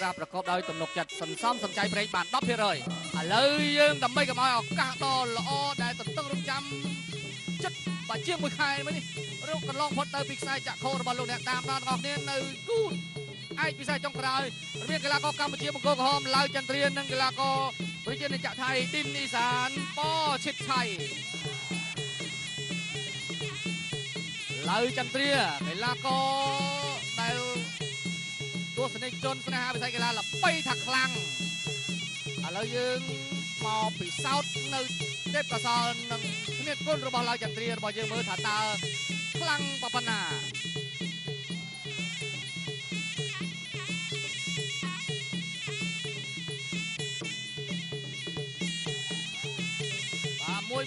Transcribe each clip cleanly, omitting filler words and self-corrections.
ការប្រកបដោយទំនុកចិត្តសន្សំសំចៃប្រេងបាន 10% ឥឡូវយើងដើម្បីកុំឲ្យឱកាសដ៏ល្អដែលទន្ទឹងរង់ចាំចិត្តបើជាង1ខែមកនេះរកកន្លងផុតទៅពីខ្សែចក្ខុរបស់លោកអ្នកតាមដានបងប្អូននៅគូឯកពិសេសចុងក្រោយរវាងកីឡាករកម្ពុជាបង្គោលក្រហមឡាវចន្ទ្រានិងកីឡាករប្រជាជនចក្រថៃឌីនអ៊ីសានប៉ឈិតឆៃឡាវចន្ទ្រាកីឡាករដែលទស្សនិកជនស្នេហាវិស័យកីឡាល្បីថាខ្លាំងឥឡូវយើងមកពិសោធន៍នៅទេពកោសល្យនិងស្នេហ៍គុណរបស់ឡាវចន្ទ្រារបស់យើងមើលថាតើខ្លាំងប៉ុណ្ណា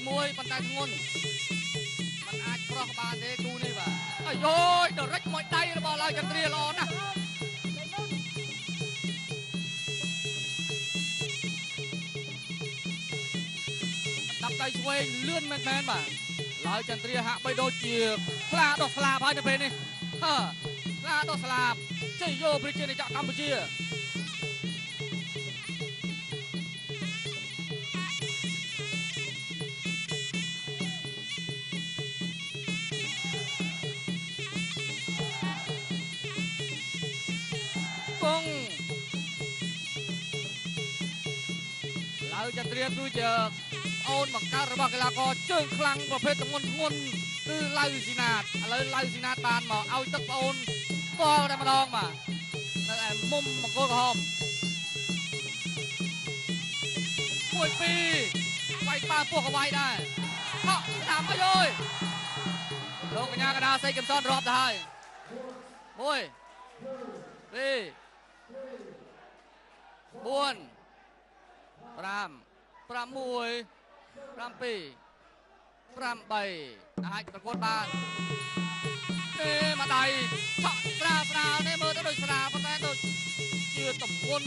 មួយប៉ុន្តែធ្ងន់มันអាចប្រោះបានទេគូនេះបាទអាយយដរិចមួយដៃរបស់ឡាវចន្ទ្រាល្អណាស់ដាក់ដៃឆ្វេងលឿនមែនបាទឡាវចន្ទ្រាហាក់បីដូចជាខ្លាដោះស្លាបហើយនៅពេលនេះខ្លាដោះស្លាបជ័យយោប្រជាជនកម្ពុជាឡាវចន្ទ្រាគឺជាអូនបង្កើតរបស់កីឡាករជើងខ្លាំងប្រភេទធ្ងន់គឺឡាវស៊ីណាតឥឡូវឡាវស៊ីណាតបានមកឲ្យទឹកប្អូនស្គាល់តែម្ដងបាទនៅឯមុំបង្គោលក្រហម1-2វាយប៉ាពោះក៏វាយដែរហក់តាមអើយលោកកញ្ញាកណ្ដាលសីកំសនរាប់ទៅហើយ1 2 4 5 6 7 8អាចប្រកួតបានទេមកដៃឆក់ស្រាលនេះមើលទៅដូចស្រាលប៉ុន្តែដូចជាតំគុណ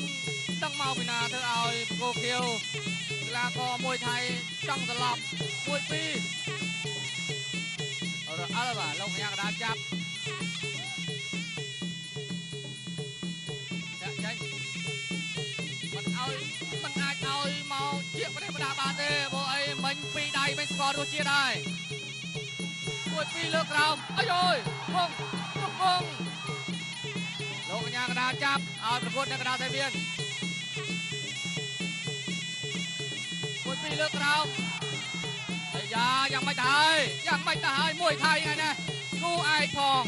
ដឹងមកពីណាទៅឲ្យបង្គោលខៀវកីឡាករមួយថៃចង់ត្រឡប់1-2រអិលបាទលោកកញ្ញាកណ្ដាលចាប់មិនអាចឲ្យមកជាប្រទេសបដាបានទេព្រោះអីមិញពីរដៃមិនស្គាល់រសជាតិហើយ1-2លើកក្រោមអាយយគង់លោកកញ្ញាកណ្ដាលចាប់ឲ្យប្រកួតនៅកណ្ដាលតែមាន1-2លើកក្រោមអាយ៉ាយ៉ាងម៉េចទៅហើយមួយថៃថ្ងៃនេះគូឯកផង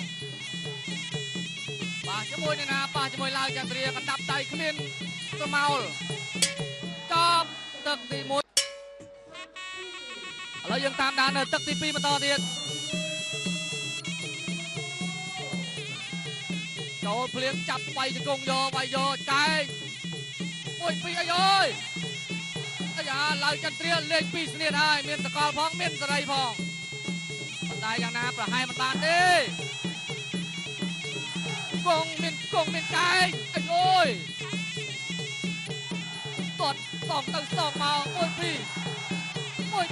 ប៉ះជាមួយនឹងណាប៉ះជាមួយឡាវចន្ទ្រាកណ្ដាប់ដៃគ្មានស្រមោលចប់ទឹកទី1ឥឡូវយើងតាមដាននៅទឹកទី2បន្តទៀតចូលភ្លៀងចាប់បៃជង្គង់យកបៃយកកែង1-2អាយអើយអាយ៉ាឡាវចន្ទ្រាលេខ2ស្នៀតហើយមានសកលផងមានសេរីផងប៉ុន្តែយ៉ាងណាប្រហែលមិនបានទេគង់មានកែងអាយអើយតត់សងទៅសងមក1-2ហើយ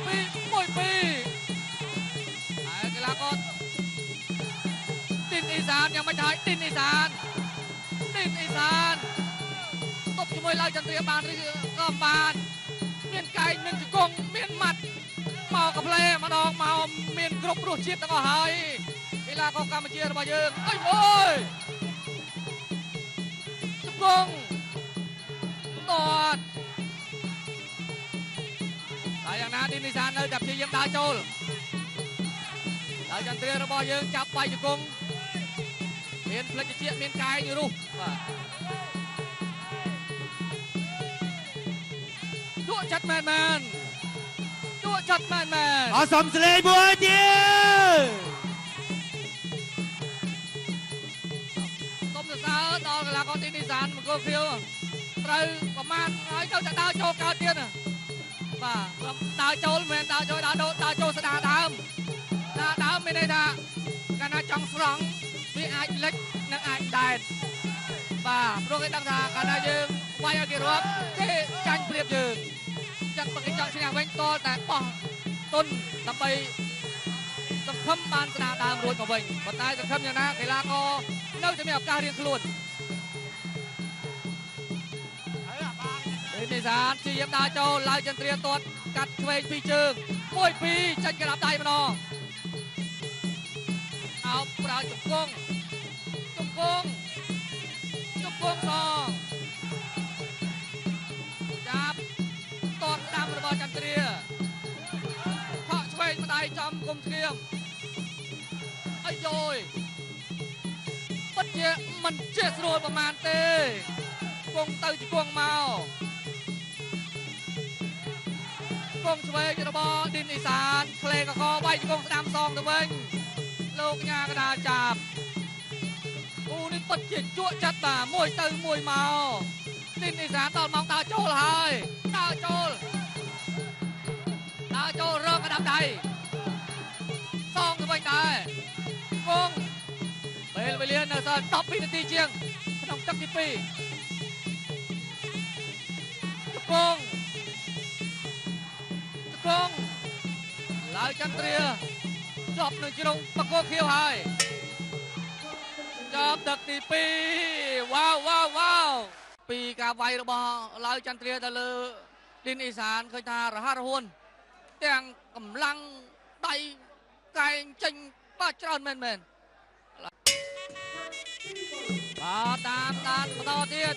កីឡាករឌីនអ៊ីសានយ៉ាងមិនហើយឌីនអ៊ីសានតបជាមួយឡាវចន្ទ្រាបានឬក៏បានមានកែងមានជង្គង់មានម៉ាត់មកកាផ្លេម្ដងមកមានគ្រប់រសជាតិទាំងអស់ហើយកីឡាករកម្ពុជារបស់យើងអើយជង្គង់តតហើយយ៉ាងណាឌីនអ៊ីសាននៅតែព្យាយាមដើរចូលឡាវចន្ទ្រារបស់យើងចាប់បៃជង្គង់មានផ្លិចជាមានកែងរុះបាទជក់ចិត្តមែនអសំស្លេងមួយទៀតសូមសរសើរដល់កីឡាករឌីនអ៊ីសានបង្គោលខៀវត្រូវប្រមាណហើយទៅតែដើរចូលកើតទៀតបាទដើរចូលមិនមែនដើរចូលស្ដារដើមមានន័យថាកាលណាចង់ស្រង់វាអាចលិចនិងអាចដែតបាទព្រោះគេដឹងថាកាលណាយើងវាយឲ្យគេរាប់គេចាញ់ព្រៀបយើងចឹងបើគេចង់ឈ្នះវិញតតែបោះទុនដើម្បីសង្ឃឹមបានស្ដារដើមរួចមកវិញប៉ុន្តែសង្ឃឹមយ៉ាងណាកីឡាករនៅតែមានឱកាសរៀងខ្លួន នេសាទជាយាមដើរចូលឡើយចន្ទ្រាទាត់កាត់ឆ្វេងពីរជើង1 2ចាញ់ក្រាបដៃម្ដងអោបប្រើជង្គង់សងចាប់ទាត់តាមរបស់ចន្ទ្រាខកឆ្វេងម្ដាយចំគុំស្គៀមអាយយពិតជាមិនជាស្រួលប្រមាណទេគង់ទៅជង្គង់មកគង់ឆ្វេងរបស់ឌីនអេសានក្លេកកវាយជង្គង់ស្ដាំសងទៅវិញលោកញ៉ាកដាចាប់គូនេះពិតជាជក់ចិត្តបាទមួយទៅមួយមកឌីនអេសានដល់ម៉ោងដើរចូលហើយដើរចូលរកកដាប់ដៃសងទៅវិញដែរគង់ពេលវេលានៅសល់12នាទីជាងក្នុងទឹកទី2គង់ឡើយចន្ទ្រាជាប់នៅជ្រុងបកគោខៀវហើយចាប់ទឹកទី2វ៉ាវពីការវាយរបស់ឡើយចន្ទ្រាទៅលើឌីនអេសានឃើញថារហ័សរហួនទាំងកម្លាំងដៃកែងចេញបាទច្រើនមែនបាទតាមដានបន្តទៀត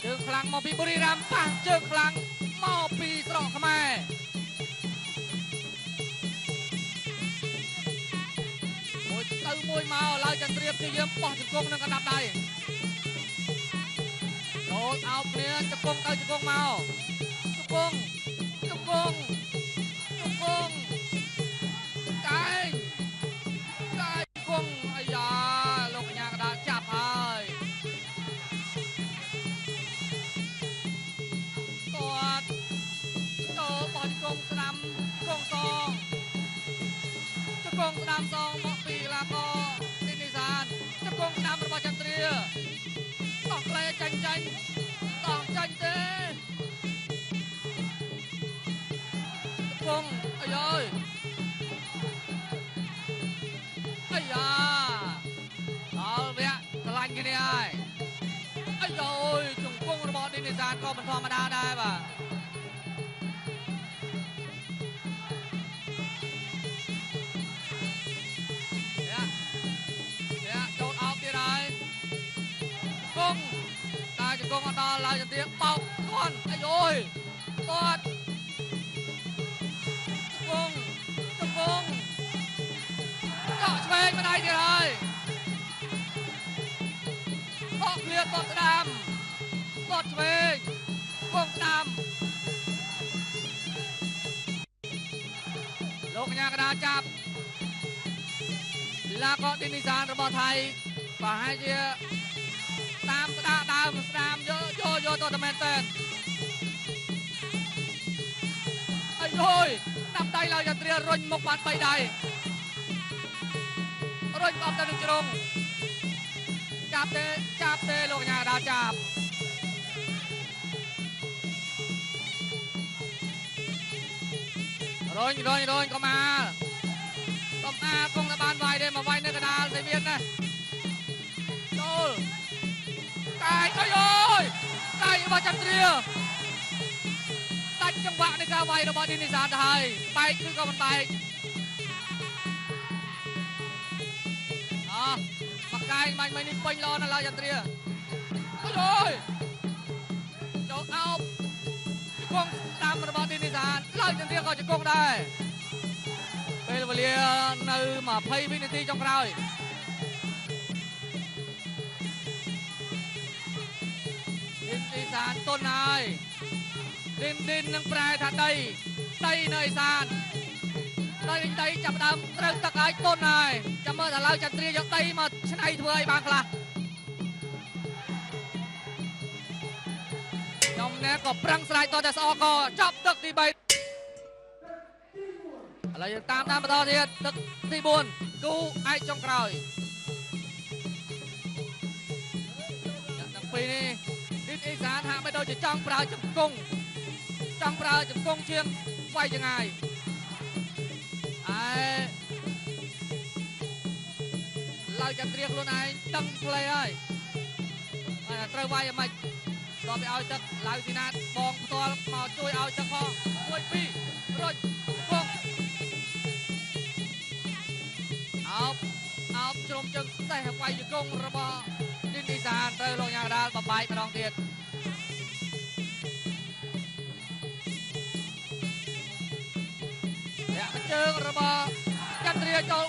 ជើងខ្លាំងមកពីបុរីរាមប៉ះជើងខ្លាំងមកពីស្រកខ្មែរមួយទៅមួយមកឡើយចន្ទ្រាព្យាយាមបោះជង្គង់នឹងកណ្ដាប់ដៃចូលអោបគ្នាជង្គង់ទៅជង្គង់មកជង្គង់កាយគង់អាយ៉ាលោកកញ្ញាកដាចាប់ហើយទាត់ចូលបោះជង្គង់ស្ដាំគង់សងជង្គង់ស្ដាំសងមកពីកីឡាករឌីនអេសានជង្គង់ស្ដាំរបស់ចន្ទ្រាដោះក្លេចាញ់ដោះចាញ់ទេជង្គង់អាយអើយអាយ៉ាដល់វគ្គឆ្លាញ់គ្នាហើយអាយអើយជង្គង់របស់ឌីនអេសានក៏មិនធម្មតាដែរបាទចូលអោបទៀតហើយគង់តែជង្គង់អត់ដល់ឡើយចន្ទ្រាបោកគាត់អាយអើយគាត់ជង្គង់កក់ឆ្វេងម្ដាយទៀតហើយបោកឃ្លាគាត់ស្ដាំគាត់ឆ្វេងគង់ស្ដាំលោកកញ្ញាកដាចាប់ឡាកោឌីនអេសានរបស់ថៃប្រហែលជាតាមស្ដាប់ដើមស្ដាមយកទៅតែមែនតើអាយអើយដាប់ដៃឡើយចន្ទ្រារុញមុខបាន3ដៃរុញអត់ទៅនឹងជ្រុងចាប់ទេលោកកញ្ញាដាចាប់រុញកុំអាលគង់តែបានវាយទេមកវាយនៅកណ្ដាលសេវៀនណាចូលកាយអើយកាយរបស់ចន្ទ្រាដាច់ចង្វាក់នៃការវាយរបស់ឌីនអេសានទៅហើយបែកឬក៏មិនបែកមកកាយមិននេះពេញល្អណាស់ឡើយចន្ទ្រាអើយចូលអោបគង់តាមរបស់ឌីនអេសានឡើយចន្ទ្រាក៏ជង្គង់ដែរពេលវេលានៅ20វិនាទីចុងក្រោយឌីនអេសានទុនហើយឌីននឹងប្រែថាដីនៅអេសានដីចាប់ដើមត្រូវទឹកហើយទុនហើយចាំមើលថាឡើយចន្ទ្រាយកដីមកឆ្នៃធ្វើឲ្យបានខ្លះខ្ញុំណែក៏ប្រឹងស្រែកតតែស្អកចាប់ទឹកទី3ឥឡូវយើងតាមបន្តទៀតទឹកទី4គូឯកចុងក្រោយទាំងពីរនេះឌីនអេសានហាក់បីដូចជាចង់ប្រើជង្គង់ជាងវាយចង្អាយឡើយចន្ទ្រាខ្លួនឯងដឹងផ្លេហើយត្រូវវាយឲ្យម៉េច ដល់ទៅឲ្យទឹកឡៅស៊ីណាតបងផ្ទាល់មកជួយឲ្យទឹកផង1 2រុញគង់អោបជ្រុំជើងសេះវាយជង្គង់របស់ឌីននីសានទៅលោកញ៉ាកដាលបបាយម្ដងទៀតអ្នកជើងរបស់ចន្ទ្រាចូល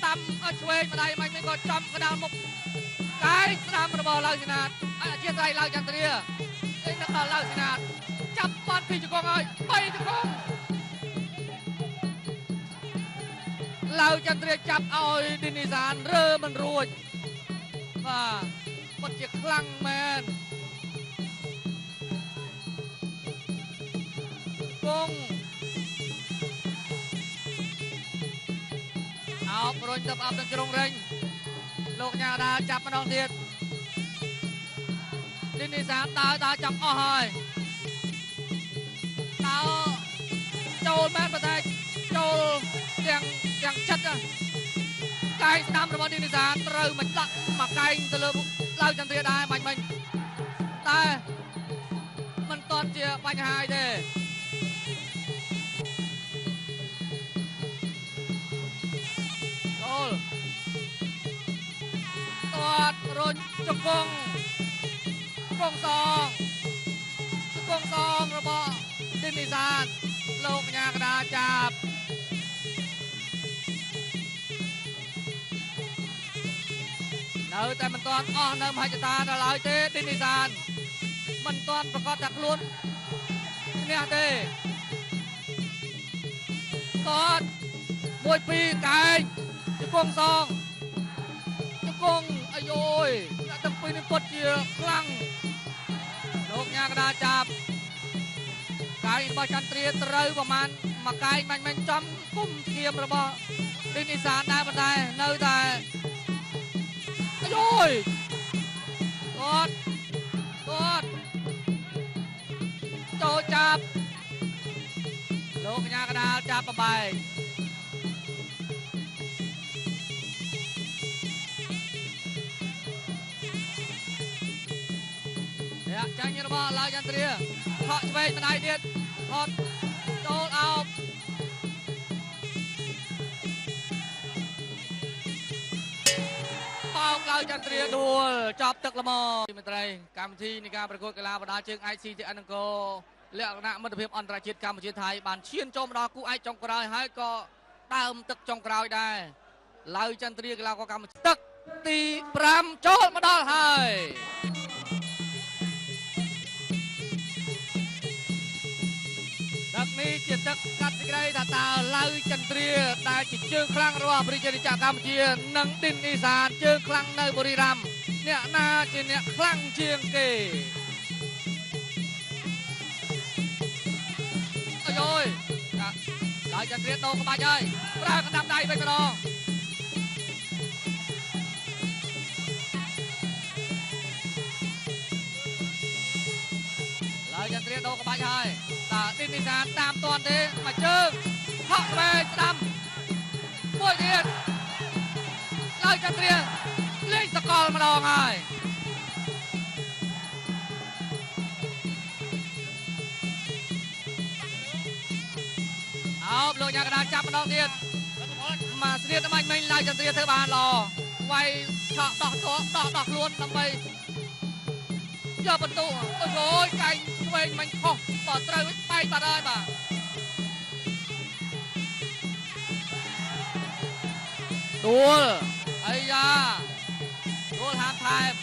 តាមឲ្យឆ្វេងម្ដាយមិនក៏ចំកដាលមុខកាយស្ដាំរបស់ឡៅស៊ីណាតអធិស្ឋានឡៅចន្ទ្រាឯនឹងដល់ឡៅស៊ីណាតចាប់បាត់ពីជង្គង់ឲ្យ3ជង្គង់ឡៅចន្ទ្រាចាប់ឲ្យឌីនីសានរើមិនរួចបាទពិតជាខ្លាំងមែនគង់អោបរុញទៅអបទៅជ្រុងរែងលោកញ៉ាដាចាប់ម្ដងទៀតឌីនីសានដើរចាប់អស់ហើយដើរចូលមែនប៉ុន្តែចូលទាំងចិត្តកាយស្ដាំរបស់ឌីនីសានត្រូវមិនដាក់មកកែងទៅលើឡៅចន្ទ្រាដែរបាញ់មិញតែមិនទាន់ជាបញ្ហាទេចូលទាត់រុញជង្គង់សងរបស់ឌីនីសានលោកញ៉ាកដាចាប់នៅតែមិនទាន់អស់នៅមហិច្ឆតាដល់ឡើយទេឌីនីសានមិនទាន់ប្រកាសថាខ្លួនឈ្នះទេគាត់1 2កែងជង្គង់សងជង្គង់អាយអូយអ្នកទាំងពីរនេះពិតជាខ្លាំងលោកញ៉ាកដាចាប់កែងរបស់ចន្ទ្រាត្រូវប្រមាណមួយកែងបាញ់ចំគុំស្គៀមរបស់ឌីនីសានដែរប៉ុន្តែនៅតែអាយអូយគាត់ចូលចាប់លោកញ៉ាកដាចាប់បបែកអ្នកចាញ់របស់ឡៅចន្ទ្រាខកឆ្វេងម្ដាយទៀតថតចូលអោបបោកឡៅចន្ទ្រាដួលចាប់ទឹកល្មមត្រីកម្មវិធីនៃការប្រកួតកីឡាបណ្ដាជើង ICTN អង្គរលក្ខណៈមិត្តភាពអន្តរជាតិកម្ពុជាថៃបានឈានចូលមកដល់គូឯកចុងក្រោយហើយក៏ដើមទឹកចុងក្រោយដែរឡៅចន្ទ្រាកីឡាករកម្ពុជាទឹកទី5ចូលមកដល់ហើយទឹកនេះជាទឹកកាត់សេចក្តីថាតើឡៅចន្ទ្រាដែលជាជើងខ្លាំងរបស់ប្រជារាស្ត្រកម្ពុជានិងឌីននីសានជើងខ្លាំងនៅបុរីรัមย์អ្នកណាជាអ្នកខ្លាំងជាងគេអូយអូយឡៅចន្ទ្រាដូរក្បាច់ហើយប្រើកណ្ដាប់ដៃវិញម្ដងឡៅចន្ទ្រាដូរក្បាច់ហើយតើឌីននីសានតាមតាន់ទេមកជើងហក់វែងស្ដាំមួយទៀតឡៅចន្ទ្រាលេងសកលម្ដងហើយអោបលោកញ៉ាកដាចាប់ម្ដងទៀតមកស្រៀតបាញ់មិញឡៅចន្ទ្រាធ្វើបានល្អវាយឆក់ដោះខ្លួនដើម្បីយកបន្ទូអូយកាយឆ្វេងមិញខុសបើត្រូវបែកបាត់ហើយបាទដួលអាយ៉ាដួលហាមថែម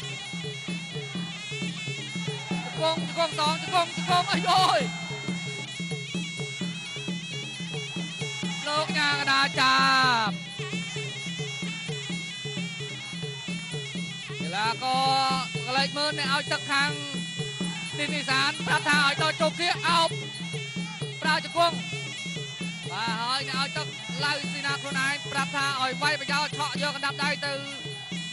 ជង្គង់សងជង្គង់អាយអូយលោកញ៉ាកដាចាប់កីឡាករកលេចមើលអ្នកឲ្យទឹកខាងឌីននីសានប្រាប់ថាឲ្យដល់ជោគគ្នាអោបប្រើជង្គង់បាទហើយអ្នកឲ្យទឹកឡៅស៊ីណាខ្លួនឯងប្រាប់ថាឲ្យវាយប្រយោជន៍ឆក់យកកណ្ដាប់ដៃទៅ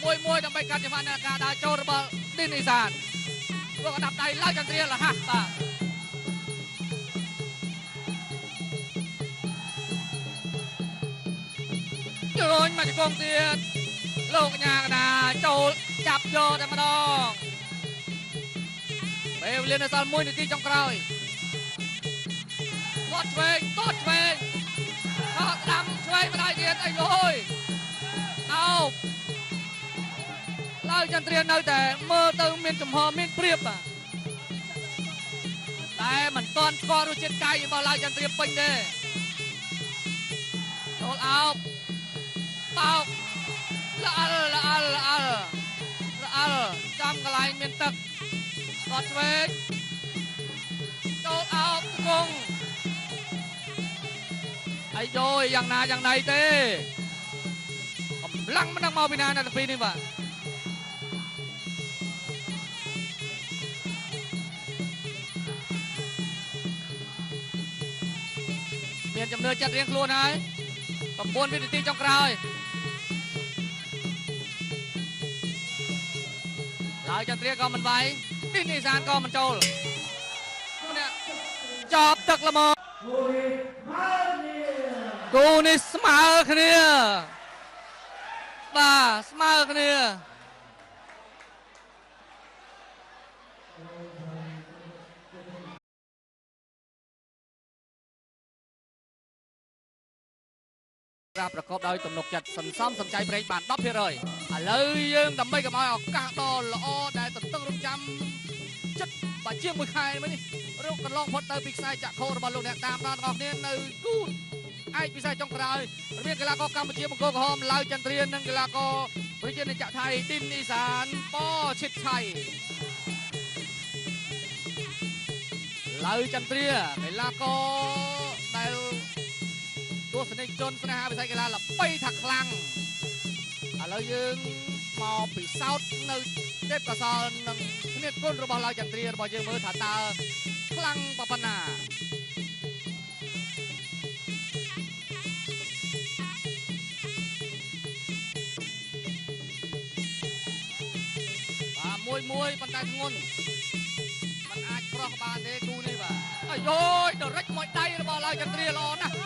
មួយដើម្បីកាត់ចង្វាក់នៃការដើរចូលរបស់ឌីននីសានយកកណ្ដាប់ដៃឡៅចន្ទ្រាលះបាទរុញមកជង្គង់ទៀតលោកញ៉ាកដាចូលចាប់យកតែម្ដង ពេលវេលានៅសល់1នាទីចុងក្រោយគាត់ឆ្វេងគាត់ឆ្វេងគាត់ដាំឆ្វេងម្ដាយទៀតអីយយអោបឡើយចន្ទ្រានៅតែមើលទៅមានចំហមានព្រៀបបាទតែមិនទាន់ស្គាល់រសជាតិកាយរបស់ឡើយចន្ទ្រាពេញទេចូលអោបបោកល្អល់ចំកន្លែងមានទឹកគាត់ឆ្វេងចូលអោបគង់អាយយយ៉ាងណាយ៉ាងណីទេកម្លាំងមិនដឹងមកពីណានៅទីនេះបាទមានចំណឿចិត្តរៀងខ្លួនហើយ9វិនាទីចុងក្រោយឡើយចន្ទ្រាក៏មិនវាយទីនីសានក៏មិនចូលចប់ទឹកល្មមគូនេះស្មើគ្នាបាទស្មើគ្នាប្រកបដោយទំនុកចិត្តសន្សំសំចៃប្រេងបាន 10% ឥឡូវយើងដើម្បីកុំឲ្យឱកាសដ៏ល្អដែលទន្ទឹងរង់ចាំចិត្តបើជាង1ខែមិញនេះរកកន្លងផុតទៅពីខ្សែចក្ខុរបស់លោកអ្នកតាមដានទាំងអស់គ្នានៅគូឯកពិសេសចុងក្រោយរវាងកីឡាករកម្ពុជាបង្គោលក្រហមឡាវចន្ទ្រានិងកីឡាករប្រជាជនចក្រថៃទីននីសានប៉ឈិតឆៃឡាវចន្ទ្រាកីឡាករដែលទស្សនិកជនស្នេហាវិស័យកីឡាល្បីថាខ្លាំងឥឡូវយើងមកពិសោធន៍នៅទេពកោសល្យនិងស្នៀតគុណរបស់ឡាវចន្ទ្រារបស់យើងមើលថាតើខ្លាំងប៉ុណ្ណាបាទមួយប៉ុន្តែធ្ងន់มันអាចប្រោះបានទេគូនេះបាទអាយយដរិចមួយដៃរបស់ឡាវចន្ទ្រាល្អណាស់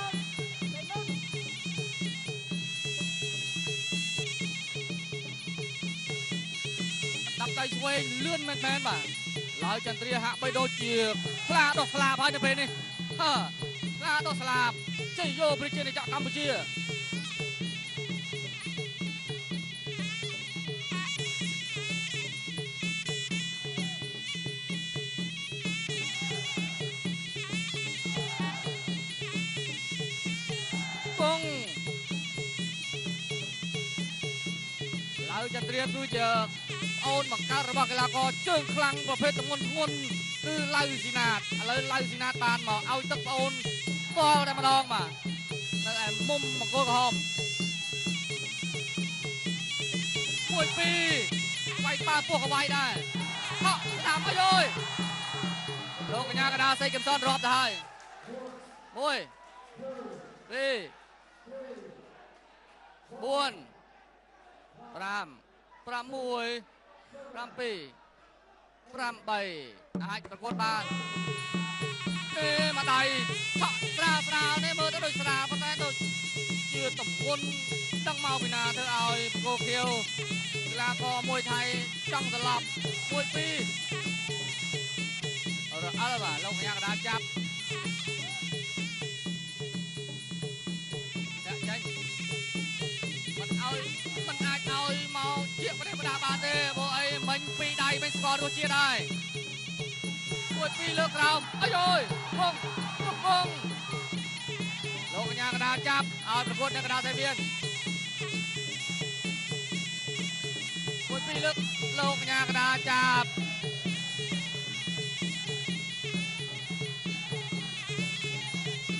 ដៃឆ្វេងលឿនមែនបាទឡើយចន្ទ្រាហាក់បីដូចជាខ្លាដោះស្លាបហើយនៅពេលនេះខ្លាដោះស្លាបជ័យយោប្រជាជនកម្ពុជាគង់ឡើយចន្ទ្រាគឺជាអូនបង្កើតរបស់កីឡាករជើងខ្លាំងប្រភេទធ្ងន់គឺឡៅស៊ីណាតឥឡូវឡៅស៊ីណាតបានមកឲ្យទឹកប្អូនស្គាល់តែម្ដងបាទនៅឯមុំបង្គោលក្រហម1 2វាយប៉ាពោះក៏វាយដែរហក់តាមអើយលោកកញ្ញាកដាសេកកំសនរាប់ទៅហើយ1 2 4 5 6 7 8អាចប្រកួតបានទេមកដៃឆក់ស្រាលនេះមើលទៅដូចស្រាលប៉ុន្តែដូចជាតំពុនដឹងមកពីណាទៅឲ្យបង្គោលខៀវកីឡាករមួយថៃចង់សន្លប់1 2អល់បាទលោកកញ្ញាកដាចាប់ចាញ់មិនអាចឲ្យមកជាប្រទេសបដាបានទេព្រោះអីមិញពីដៃមិនស្គាល់រសជាតិហើយ1 2លើកក្រោមអាយយគង់លោកកញ្ញាកដាចាប់ឲ្យប្រកួតនៅកដាសៃវៀន1 2លើកលោកកញ្ញាកដាចាប់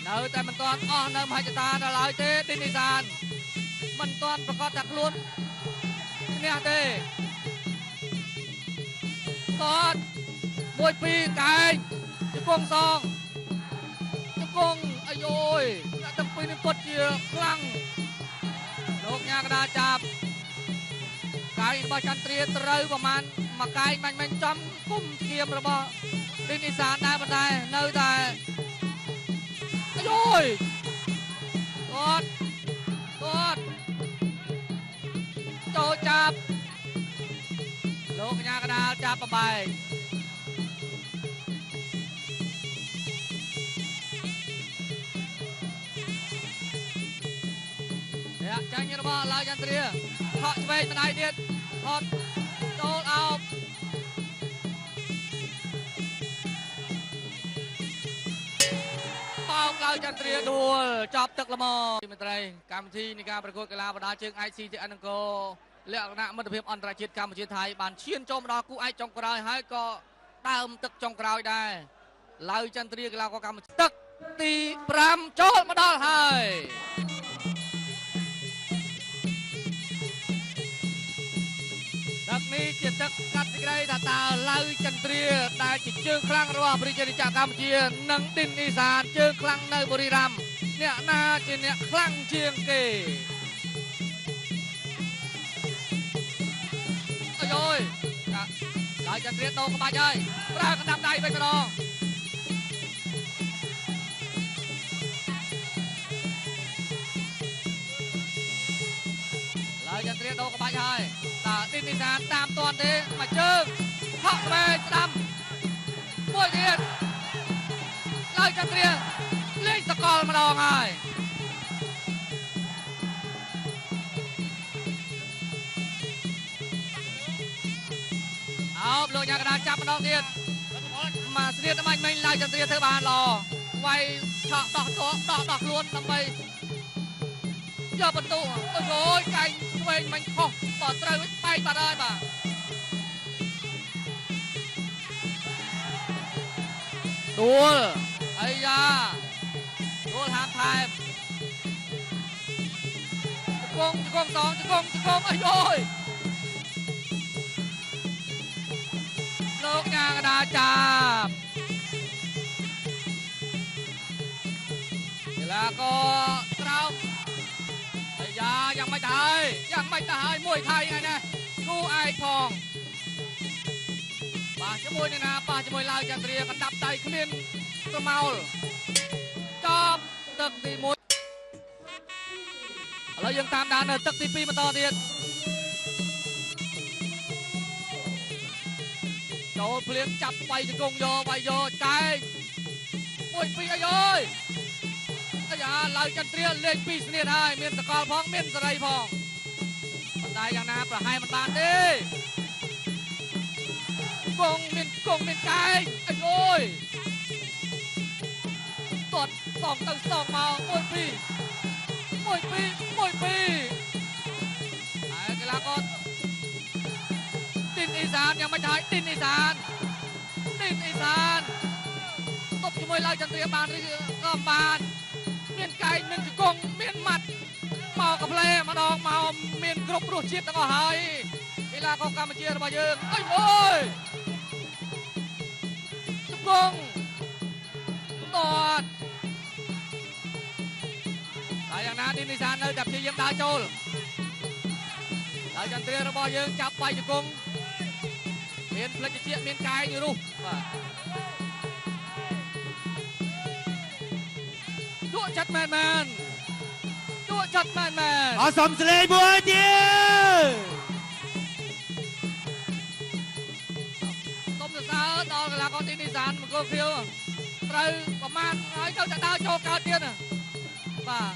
នៅតែមិនទាន់អស់នៅមហិច្ឆតាដល់ឡើយទេទីនីសានមិនទាន់ប្រកាសថាខ្លួនឈ្នះទេគាត់1 2កែងជង្គង់សងជង្គង់អាយយអ្នកទាំងពីរនេះពិតជាខ្លាំងលោកញ៉ាកដាចាប់កាយរបស់ចន្ទ្រាត្រូវប្រមាណមួយកែងបាញ់ចំគុំស្គៀមរបស់ទីនីសានដែរប៉ុន្តែនៅតែអាយយគាត់ចូលចាប់លោកកញ្ញាកដាលចាប់បបែក ចាញ់របស់ឡើយចន្ទ្រាខកឆ្វេងម្ដាយទៀតថតចូលអោបបោកឡើយចន្ទ្រាដួលចប់ទឹកល្មមមិត្តរីកម្មវិធីនៃការប្រកួតកីឡាបណ្ដាជើង ICTN អង្គរលក្ខណៈមិត្តភាពអន្តរជាតិកម្ពុជាថៃបានឈានចូលមកដល់គូឯកចុងក្រោយហើយក៏ដើមទឹកចុងក្រោយដែរឡើយចន្ទ្រាកីឡាករកម្ពុជាទឹកទី5ចូលមកដល់ហើយទឹកនេះជាទឹកកាត់សេចក្តីថាតើឡើយចន្ទ្រាដែលជាជើងខ្លាំងរបស់ប្រជារាស្ត្រកម្ពុជានិងឌិនអ៊ីសានជើងខ្លាំងនៅបុរីรัมย์អ្នកណាជាអ្នកខ្លាំងជាងគេអូយឡើយចន្ទ្រាដូរក្បាច់ហើយប្រើកណ្ដាប់ដៃវិញម្ដងឡើយចន្ទ្រាដូរក្បាច់ហើយតើឌិនអ៊ីសានតាមទាន់ទេមួយជើងហក់វែងស្ដាំមួយទៀតឡើយចន្ទ្រាលេងសកលម្ដងហើយអោបលោកញ៉ាកណ្ដាលចាប់ម្ដងទៀតមកស្រៀតតែបាញ់មិញឡើយចន្ទ្រាធ្វើបានល្អវាយឆក់ដោះខ្លួនដើម្បីយកបន្ទូអូយកែងឆ្វេងមិញខុសបើត្រូវបែកបាត់ហើយបាទដួលអាយ៉ាដួលហាមថែមជង្គង់2ជង្គង់អីយលោកញ៉ាកណ្ដាលចាប់កីឡាករក្រោមអាយ៉ាយ៉ាងម៉េចទៅហើយមួយថៃថ្ងៃនេះគូឯកផងបាទជាមួយនឹងណាប៉ះជាមួយឡើយចន្ទ្រាកណ្ដាប់ដៃគ្មានប្រមោលចប់ទឹកទី1ឥឡូវយើងតាមដាននៅទឹកទី2បន្តទៀតចូលភ្លៀងចាប់វាយជង្គង់យកវាយយកកែង1 2អីអើយអាយ៉ាឡើយចន្ទ្រាលេង2ស្នៀតហើយមានសកលផងមានសេរីផងប៉ុន្តែយ៉ាងណាប្រហែលមិនបានទេគង់មានកែងអីអើយទាត់សងទៅសងមក1 2ហើយកីឡាករឌិនអ៊ីសានយ៉ាងមិនហើយឌិនអ៊ីសានតបជាមួយឡើយចន្ទ្រាបានឬក៏បានមានកែងមានជង្គង់មានម៉ាត់មកកាផ្លែម្ដងមកមានគ្រប់រសជាតិទាំងអស់ហើយកីឡាករកម្ពុជារបស់យើងអីអូយជង្គង់តតតែយ៉ាងណាឌិនអ៊ីសាននៅតែព្យាយាមដើរចូលហើយចន្ទ្រារបស់យើងចាប់វាយជង្គង់មានផ្លិចជាមានកែងរុះបាទជក់ចិត្តមែនអត់សំស្លេងមួយទៀតសូមសរសើរដល់កីឡាករឌិនអ៊ីសានមង្គលខៀវត្រូវប្រមាណហើយទៅតែដើរចូលកើតទៀតបាទ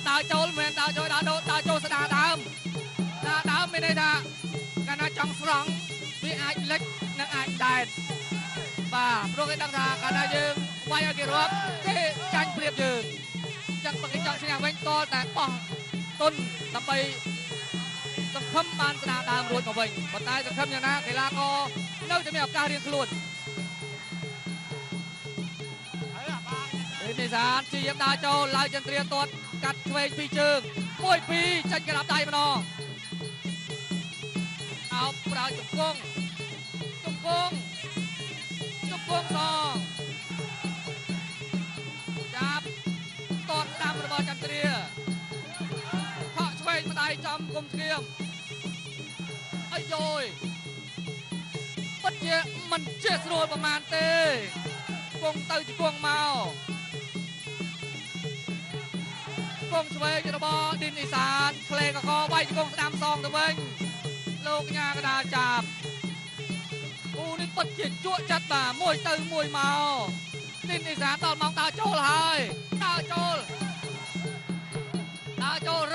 ដើរចូលមិនមែនដើរចូលដើរចូលស្ដារដើមមានន័យថាកាលណាចង់ស្រង់វាអាចលិចនិងអាចដែតបាទព្រោះគេដឹងថាកាលណាយើងវាយឲ្យគេរាប់គេចាញ់ព្រៀបយើងចឹងបើគេចង់ឈ្នះវិញតតែបោះទុនដើម្បីសង្ឃឹមបានស្ដារដើមរួចមកវិញប៉ុន្តែសង្ឃឹមយ៉ាងណាកីឡាករនៅតែមានឱកាសរៀងខ្លួននេះសានជាយាមដើរចូលឡើយចន្ទ្រាទាត់កាត់ឆ្វេង2ជើង1 2ចាញ់កណ្ដាប់ដៃម្ដងអោបប្រើជង្គង់សងចាប់តតតាមរបស់ចន្ទ្រាខកឆ្វេងម្ដាយចំគុំស្គៀមអាយយពិតជាមិនចេះស្រួលប្រមាណទេគង់ទៅជង្គង់មកគង់ឆ្វេងរបស់ឌិនអ៊ីសានក្លេកកវាយជង្គង់ស្ដាំសងទៅវិញលោកញ៉ាកណ្ដាលចាប់គូនេះពិតជាជក់ចិត្តបាទមួយទៅមួយមកឌិនអ៊ីសានដល់ម៉ោងដើរចូលហើយដើរចូល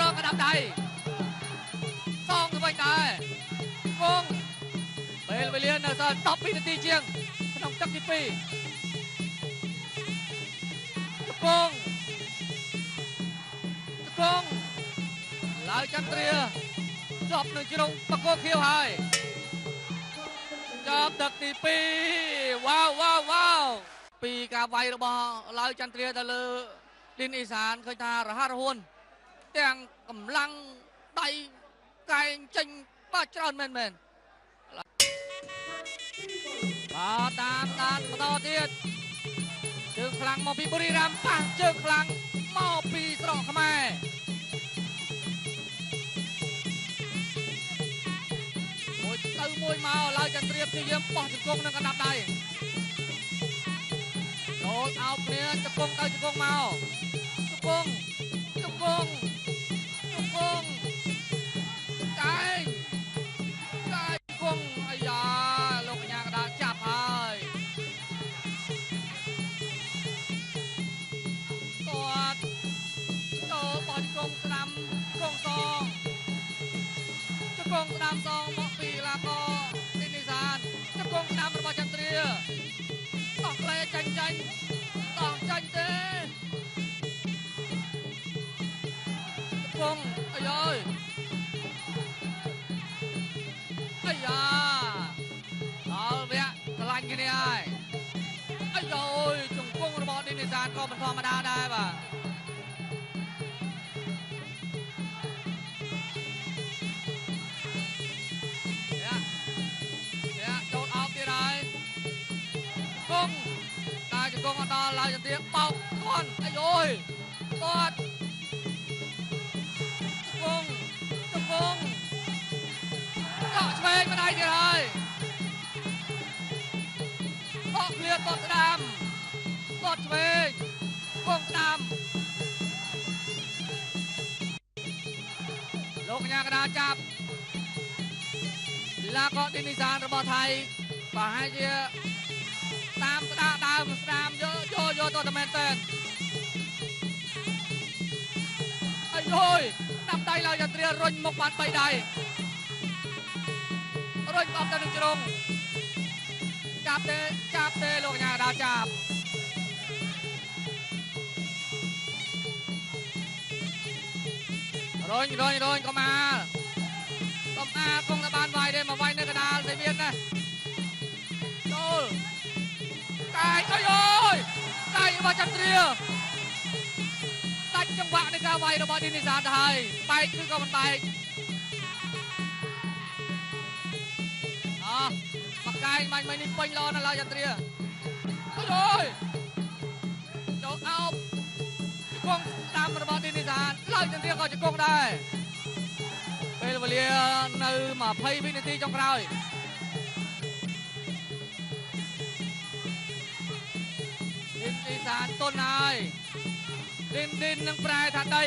រកកណ្ដាប់ដៃ វេលានៅសល់12នាទីជាងក្នុងទឹកទី2ជង្គង់ឡើយចន្ទ្រាជាប់នឹងជ្រុងបង្គោលខៀវហើយចាប់ទឹកទី2វ៉ាវពីការវាយរបស់ឡើយចន្ទ្រាទៅលើឌិនអ៊ីសានឃើញថារហ័សរហួនទាំងកម្លាំងដៃកែងចេញបាទច្រើនមែនបាទតាមបន្តទៀតជើងខ្លាំងមកពីបុរីរាមប៉ះជើងខ្លាំងមកពីស្រកខ្មែរមួយទៅមួយមកឡើយចន្ទ្រាព្យាយាមបោះជង្គង់នឹងកណ្ដាប់ដៃចូលអោបគ្នាជង្គង់ទៅជង្គង់មកជង្គង់កាយជង្គង់អាយ៉ាលោកកញ្ញាកណ្ដាលចាប់ហើយគាត់ចូលបោះជង្គង់ស្ដាំជង្គង់សងជង្គង់ស្ដាំសងមកពីឡាកឌិនអ៊ីសានជង្គង់ស្ដាំរបស់ចន្ទ្រាតោះក្លេចាញ់តោះចាញ់ទេជង្គង់អាយ៉ាដល់វគ្គឆ្លាញ់គ្នាហើយអាយ៉ាជង្គង់របស់ឌិនអ៊ីសានក៏មិនធម្មតាដែរបាទចូលអោបទៀតហើយជង្គង់អត់ដល់ឡើយចន្ទ្រាបោកគាត់អាយគាត់ជង្គង់ដកឆ្វេងម្ដាយទៀតហើយបោកឃ្លាតបោកស្ដាំបោកឆ្វេងគង់ស្ដាំលោកកញ្ញាកណ្ដាលចាប់ឡាកឌិនអ៊ីសានរបស់ថៃប្រហែលជាតាមស្ដាប់ដើមស្ដាមយកទៅតែមែនតើអាយដាប់ដៃឡើយចន្ទ្រារុញមុខបាន3ដៃរុញអត់ទៅនឹងជ្រុងចាប់ទេលោកកញ្ញាកណ្ដាលចាប់រុញកុំអាលគង់តែបានវាយទេមកវាយនៅកណ្ដាលសេមានណាចូលកាយកាយរបស់ចន្ទ្រាដាច់ចង្វាក់នៃការវាយរបស់ឌិនអ៊ីសានទៅហើយបែកគឺក៏មិនបែកមកកាយមាញ់នេះពេញល្អណាស់ឡើយចន្ទ្រាចូលអោបជង្គង់ស្ដាំរបស់ឌិនអ៊ីសានឡើយចន្ទ្រាក៏ជង្គង់ដែរពេលវេលានៅ20វិនាទីចុងក្រោយឌិនអ៊ីសានទុនហើយឌិននឹងប្រែថាដី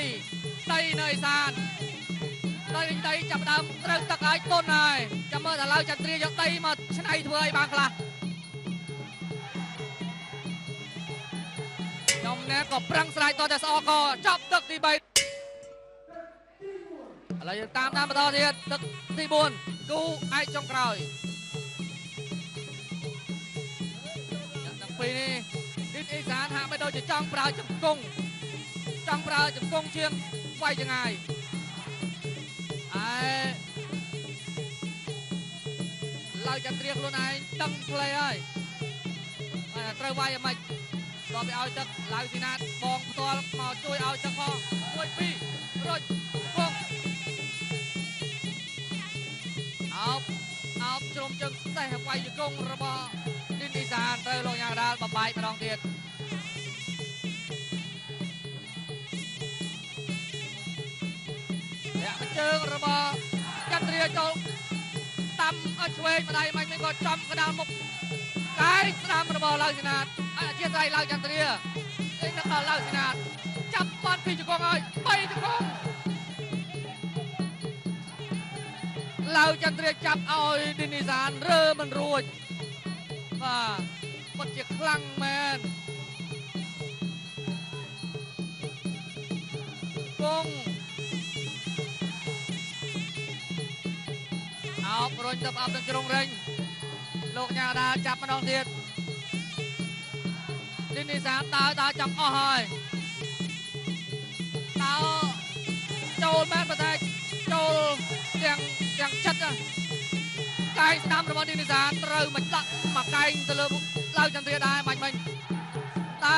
នៅអ៊ីសានដីចាប់ដើមត្រូវទឹកហើយទុនហើយចាំមើលថាឡើយចន្ទ្រាយកដីមកឆ្នៃធ្វើឲ្យបានខ្លះខ្ញុំនេះក៏ប្រឹងស្រែកតតែស្អកចាប់ទឹកទី3ឥឡូវយើងតាមបន្តទៀតទឹកទី4គូឯកចុងក្រោយទាំងពីរនេះឌិនអ៊ីសានហាក់បីដូចជាចង់ប្រើជង្គង់ជាងវាយចង្អាយឡើយចន្ទ្រាខ្លួនឯងដឹងផ្លេហើយត្រូវវាយឲ្យម៉េចដល់ទៅឲ្យទឹកឡើយស៊ីណាតបងផ្ទាល់មកជួយឲ្យទឹកផង1 2រុញគង់អោបជ្រុំជើងសេះវាយជង្គង់របស់ឌិនអ៊ីសានទៅលោកយ៉ាងដាលបបែកម្ដងទៀតជើងរបស់ចន្ទ្រាចូលតាមឲ្យឆ្វេងម្ដាយមិនក៏ចំកណ្ដាលមុខកាយស្ដាំរបស់ឡើយស៊ីណាតអធិស្ឋានឡើយចន្ទ្រាឯងដល់ឡើយស៊ីណាតចាប់បាន2ជង្គង់ហើយ3ជង្គង់ឡើយចន្ទ្រាចាប់ឲ្យឌិនអ៊ីសានរើមិនរួចបាទពិតជាខ្លាំងមែនគង់អោបរុញទៅអោបទៅជ្រុងរែង លោកញ៉ាដាចាប់ម្ដងទៀតទីនេះសានដើរចាប់អស់ហើយដើរចូលមែនប៉ុន្តែចូលទាំងចិត្តកែងស្ដាំរបស់ទីនេះសានត្រូវមកដាក់មកកែងទៅលើឡើងចន្ទ្រាដែរបាញ់មិញតែ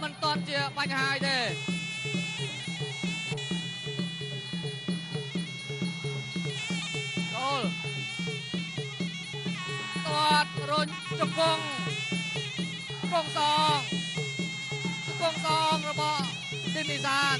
មិនទាន់ជាបញ្ហាទេចូលទាត់រុញជង្គង់សងរបស់ទីនេះសាន